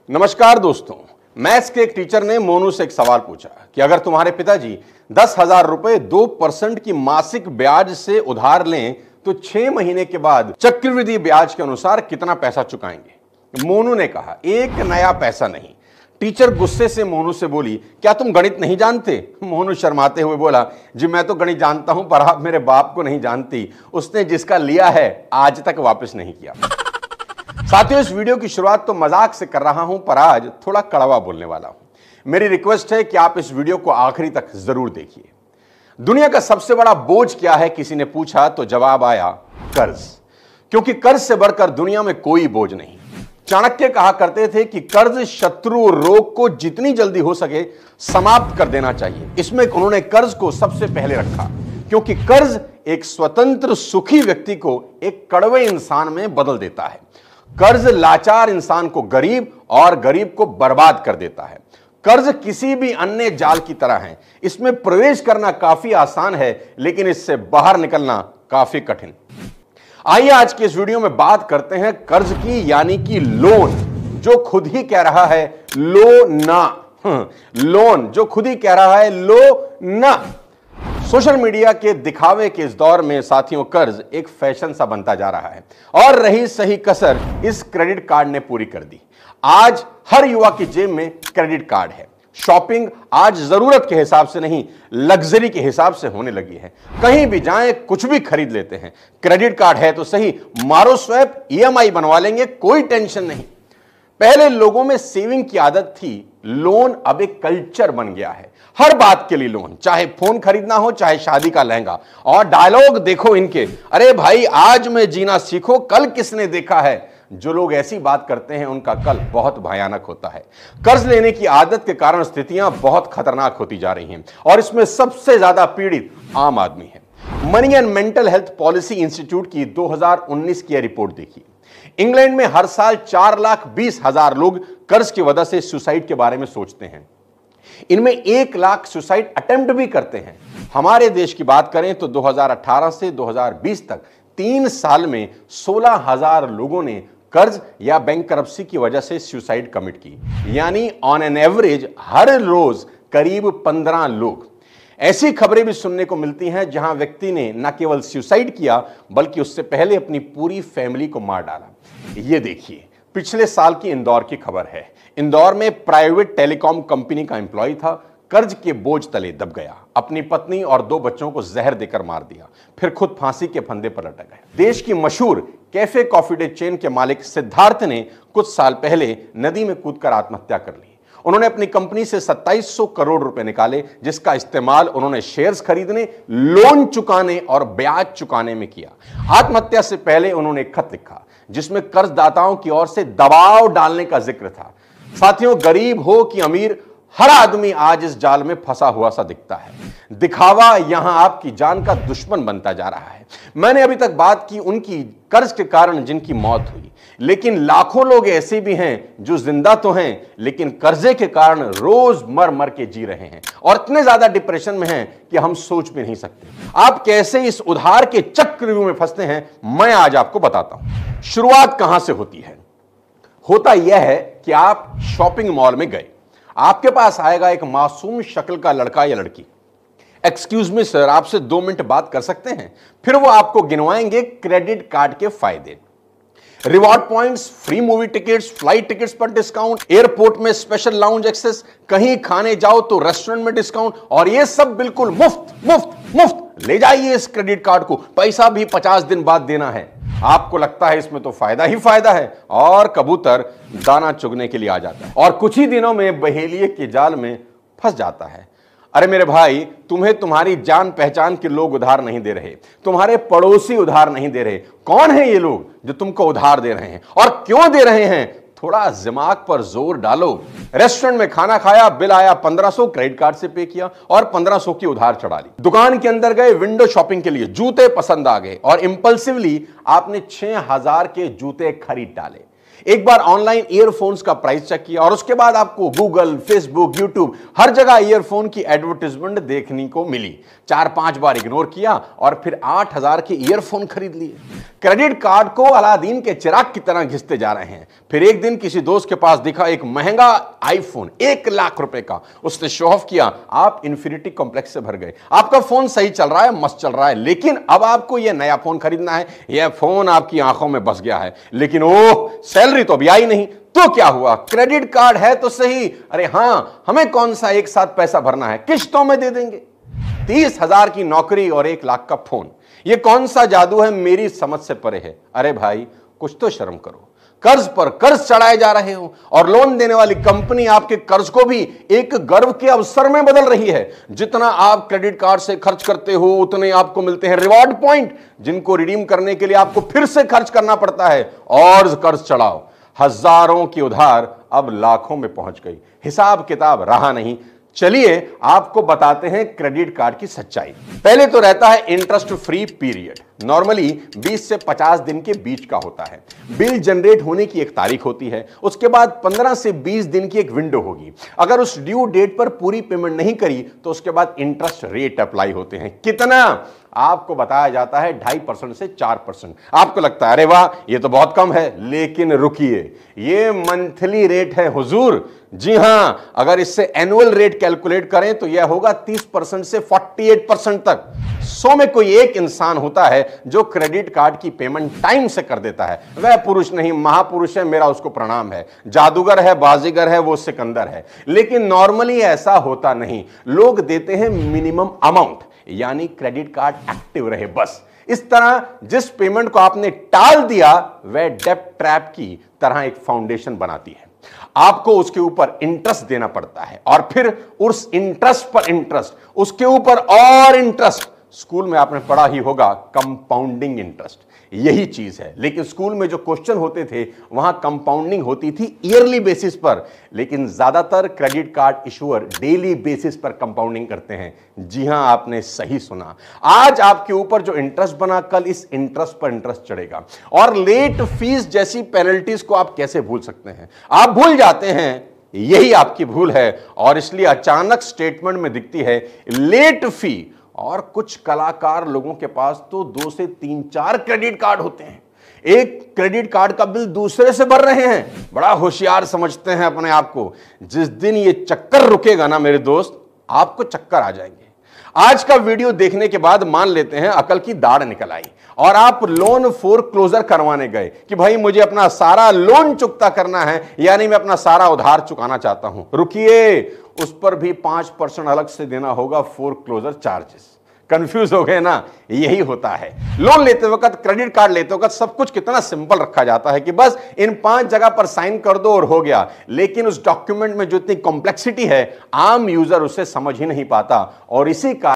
नमस्कार दोस्तों, मैथ्स के एक टीचर ने मोनू से एक सवाल पूछा कि अगर तुम्हारे पिताजी 10,000 रुपए 2% की मासिक ब्याज से उधार लें तो 6 महीने के बाद चक्रवृद्धि ब्याज के अनुसार कितना पैसा चुकाएंगे। मोनू ने कहा, एक नया पैसा नहीं। टीचर गुस्से से मोनू से बोली, क्या तुम गणित नहीं जानते? मोनू शर्माते हुए बोला, जी मैं तो गणित जानता हूं, पर आप मेरे बाप को नहीं जानती। उसने जिसका लिया है आज तक वापस नहीं किया। साथियों, इस वीडियो की शुरुआत तो मजाक से कर रहा हूं, पर आज थोड़ा कड़वा बोलने वाला हूं। मेरी रिक्वेस्ट है कि आप इस वीडियो को आखिरी तक जरूर देखिए। दुनिया का सबसे बड़ा बोझ क्या है, किसी ने पूछा तो जवाब आया, कर्ज। क्योंकि कर्ज से बढ़कर दुनिया में कोई बोझ नहीं। चाणक्य कहा करते थे कि कर्ज शत्रु रोग को जितनी जल्दी हो सके समाप्त कर देना चाहिए। इसमें उन्होंने कर्ज को सबसे पहले रखा, क्योंकि कर्ज एक स्वतंत्र सुखी व्यक्ति को एक कड़वे इंसान में बदल देता है। कर्ज लाचार इंसान को गरीब और गरीब को बर्बाद कर देता है। कर्ज किसी भी अन्य जाल की तरह है, इसमें प्रवेश करना काफी आसान है, लेकिन इससे बाहर निकलना काफी कठिन। आइए आज के इस वीडियो में बात करते हैं कर्ज की, यानी कि लोन, जो खुद ही कह रहा है लो ना। लोन जो खुद ही कह रहा है लो ना। सोशल मीडिया के दिखावे के इस दौर में साथियों, कर्ज एक फैशन सा बनता जा रहा है और रही सही कसर इस क्रेडिट कार्ड ने पूरी कर दी। आज हर युवा की जेब में क्रेडिट कार्ड है। शॉपिंग आज जरूरत के हिसाब से नहीं, लग्जरी के हिसाब से होने लगी है। कहीं भी जाएं कुछ भी खरीद लेते हैं। क्रेडिट कार्ड है तो सही, मारो स्वैप, ईएमआई बनवा लेंगे, कोई टेंशन नहीं। पहले लोगों में सेविंग की आदत थी, लोन अब एक कल्चर बन गया है। हर बात के लिए लोन, चाहे फोन खरीदना हो, चाहे शादी का लहंगा। और डायलॉग देखो इनके, अरे भाई आज में जीना सीखो, कल किसने देखा है। जो लोग ऐसी बात करते हैं उनका कल बहुत भयानक होता है। कर्ज लेने की आदत के कारण स्थितियां बहुत खतरनाक होती जा रही हैं और इसमें सबसे ज्यादा पीड़ित आम आदमी है। Money and mental health policy institute की 2019 की रिपोर्ट देखिए। इंग्लैंड में हर साल 4,20,000 लोग कर्ज की वजह से सुसाइड के बारे में सोचते हैं। इनमें 1 लाख सुसाइड अटेम्प्ट भी करते हैं। हमारे देश की बात करें तो 2018 से 2020 तक 3 साल में 16,000 लोगों ने कर्ज या बैंकरप्सी की वजह से सुसाइड कमिट की, यानी ऑन एन एवरेज हर रोज करीब 15 लोग। ऐसी खबरें भी सुनने को मिलती हैं जहां व्यक्ति ने न केवल सुसाइड किया बल्कि उससे पहले अपनी पूरी फैमिली को मार डाला। ये देखिए, पिछले साल की इंदौर की खबर है। इंदौर में प्राइवेट टेलीकॉम कंपनी का एम्प्लॉय था, कर्ज के बोझ तले दब गया, अपनी पत्नी और 2 बच्चों को जहर देकर मार दिया, फिर खुद फांसी के फंदे पर लटक गया। देश की मशहूर कैफे कॉफी डे चेन के मालिक सिद्धार्थ ने कुछ साल पहले नदी में कूदकर आत्महत्या कर ली। उन्होंने अपनी कंपनी से 2700 करोड़ रुपए निकाले, जिसका इस्तेमाल उन्होंने शेयर्स खरीदने, लोन चुकाने और ब्याज चुकाने में किया। आत्महत्या से पहले उन्होंने एक खत लिखा जिसमें कर्जदाताओं की ओर से दबाव डालने का जिक्र था। साथियों, गरीब हो कि अमीर, हर आदमी आज इस जाल में फंसा हुआ सा दिखता है। दिखावा यहां आपकी जान का दुश्मन बनता जा रहा है। मैंने अभी तक बात की उनकी कर्ज के कारण जिनकी मौत हुई, लेकिन लाखों लोग ऐसे भी हैं जो जिंदा तो हैं लेकिन कर्जे के कारण रोज मर मर के जी रहे हैं और इतने ज्यादा डिप्रेशन में हैं कि हम सोच भी नहीं सकते। आप कैसे इस उधार के चक्रव्यूह में फंसते हैं, मैं आज आपको बताता हूं। शुरुआत कहां से होती है? होता यह है कि आप शॉपिंग मॉल में गए, आपके पास आएगा एक मासूम शक्ल का लड़का या लड़की। एक्सक्यूज मी सर, आपसे 2 मिनट बात कर सकते हैं? फिर वो आपको गिनवाएंगे क्रेडिट कार्ड के फायदे, reward points, free movie tickets, flight tickets पर डिस्काउंट, एयरपोर्ट में स्पेशल लाउंज एक्सेस, कहीं खाने जाओ तो रेस्टोरेंट में डिस्काउंट, और ये सब बिल्कुल मुफ्त मुफ्त मुफ्त। ले जाइए इस क्रेडिट कार्ड को, पैसा भी 50 दिन बाद देना है। आपको लगता है इसमें तो फायदा ही फायदा है और कबूतर दाना चुगने के लिए आ जाता है और कुछ ही दिनों में बहेलिए के जाल में फंस जाता है। अरे मेरे भाई, तुम्हें तुम्हारी जान पहचान के लोग उधार नहीं दे रहे, तुम्हारे पड़ोसी उधार नहीं दे रहे। कौन है ये लोग जो तुमको उधार दे रहे हैं और क्यों दे रहे हैं? थोड़ा दिमाग पर जोर डालो। रेस्टोरेंट में खाना खाया, बिल आया 1500, क्रेडिट कार्ड से पे किया और 1500 की उधार चढ़ा ली। दुकान के अंदर गए विंडो शॉपिंग के लिए, जूते पसंद आ गए और इंपल्सिवली आपने 6000 के जूते खरीद डाले। एक बार ऑनलाइन ईयरफोन्स का प्राइस चेक किया और उसके बाद आपको गूगल, फेसबुक, यूट्यूब हर जगह ईयरफोन की एडवर्टाइजमेंट देखने को मिली। 4-5 बार इग्नोर किया और फिर 8,000 के ईयरफोन खरीद लिए। क्रेडिट कार्ड को अलादीन के चिराग की तरह घिसते जा रहे हैं। फिर एक दिन किसी दोस्त के पास दिखा एक महंगा आईफोन 1 लाख रुपए का, उसने शो ऑफ किया। आप इंफिनिटी कॉम्प्लेक्स से भर गए। आपका फोन सही चल रहा है, मस्त चल रहा है, लेकिन अब आपको यह नया फोन खरीदना है। यह फोन आपकी आंखों में बस गया है, लेकिन ओह, सैलरी तो अभी आई नहीं। तो क्या हुआ? क्रेडिट कार्ड है तो सही। अरे हां, हमें कौन सा एक साथ पैसा भरना है, किश्तों में दे देंगे। 30,000 की नौकरी और 1 लाख का फोन, यह कौन सा जादू है, मेरी समझ से परे है। अरे भाई, कुछ तो शर्म करो। कर्ज पर कर्ज चढ़ाए जा रहे हो और लोन देने वाली कंपनी आपके कर्ज को भी एक गर्व के अवसर में बदल रही है। जितना आप क्रेडिट कार्ड से खर्च करते हो उतने आपको मिलते हैं रिवॉर्ड पॉइंट, जिनको रिडीम करने के लिए आपको फिर से खर्च करना पड़ता है। और कर्ज चढ़ाओ, हजारों की उधार अब लाखों में पहुंच गई। हिसाब किताब रहा नहीं। चलिए आपको बताते हैं क्रेडिट कार्ड की सच्चाई। पहले तो रहता है इंटरेस्ट फ्री पीरियड, नॉर्मली 20 से 50 दिन के बीच का होता है। बिल जनरेट होने की एक तारीख होती है, उसके बाद 15 से 20 दिन की एक विंडो होगी। अगर उस ड्यू डेट पर पूरी पेमेंट नहीं करी तो उसके बाद इंटरेस्ट रेट अप्लाई होते हैं। कितना? आपको बताया जाता है 2.5% से 4%। आपको लगता है अरे वाह, ये तो बहुत कम है, लेकिन रुकिए, ये मंथली रेट है हुजूर। जी हां, अगर इससे एनुअल रेट कैलकुलेट करें तो यह होगा 30% से 48% तक। 100 में कोई एक इंसान होता है जो क्रेडिट कार्ड की पेमेंट टाइम से कर देता है। वह पुरुष नहीं, महापुरुष है, मेरा उसको प्रणाम है। जादूगर है, बाजीगर है, वो सिकंदर है। लेकिन नॉर्मली ऐसा होता नहीं। लोग देते हैं मिनिमम अमाउंट, यानी क्रेडिट कार्ड एक्टिव रहे बस। इस तरह जिस पेमेंट को आपने टाल दिया वह डेब्ट ट्रैप की तरह एक फाउंडेशन बनाती है। आपको उसके ऊपर इंटरेस्ट देना पड़ता है और फिर उस इंटरेस्ट पर इंटरेस्ट, उसके ऊपर और इंटरेस्ट। स्कूल में आपने पढ़ा ही होगा कंपाउंडिंग इंटरेस्ट, यही चीज है। लेकिन स्कूल में जो क्वेश्चन होते थे वहां कंपाउंडिंग होती थी ईयरली बेसिस पर, लेकिन ज्यादातर credit card issuer daily basis पर कंपाउंडिंग करते हैं। जी हां, आपने सही सुना। आज आपके ऊपर जो इंटरेस्ट बना, कल इस इंटरेस्ट पर इंटरेस्ट चढ़ेगा। और लेट फीस जैसी पेनल्टीज को आप कैसे भूल सकते हैं? आप भूल जाते हैं, यही आपकी भूल है। और इसलिए अचानक स्टेटमेंट में दिखती है लेट फी। और कुछ कलाकार लोगों के पास तो 2 से 3-4 क्रेडिट कार्ड होते हैं। एक क्रेडिट कार्ड का बिल दूसरे से भर रहे हैं। बड़ा होशियार समझते हैं अपने आप को। जिस दिन ये चक्कर रुकेगा ना मेरे दोस्त, आपको चक्कर आ जाएंगे। आज का वीडियो देखने के बाद मान लेते हैं अकल की दाढ़ निकल आई और आप लोन फोरक्लोजर करवाने गए कि भाई मुझे अपना सारा लोन चुकता करना है, यानी मैं अपना सारा उधार चुकाना चाहता हूं। रुकिए, उस पर भी 5% अलग से देना होगा, फोरक्लोजर चार्जेस। कंफ्यूज हो गए ना? यही होता है। लोन लेते वक्त, क्रेडिट कार्ड लेते वक्त सब कुछ कितना सिंपल रखा जाता है कि बस इन 5 जगह पर साइन कर दो और हो गया। लेकिन उस डॉक्यूमेंट में जो इतनी कॉम्प्लेक्सिटी है, आम यूजर उसे समझ ही नहीं पाता और इसी का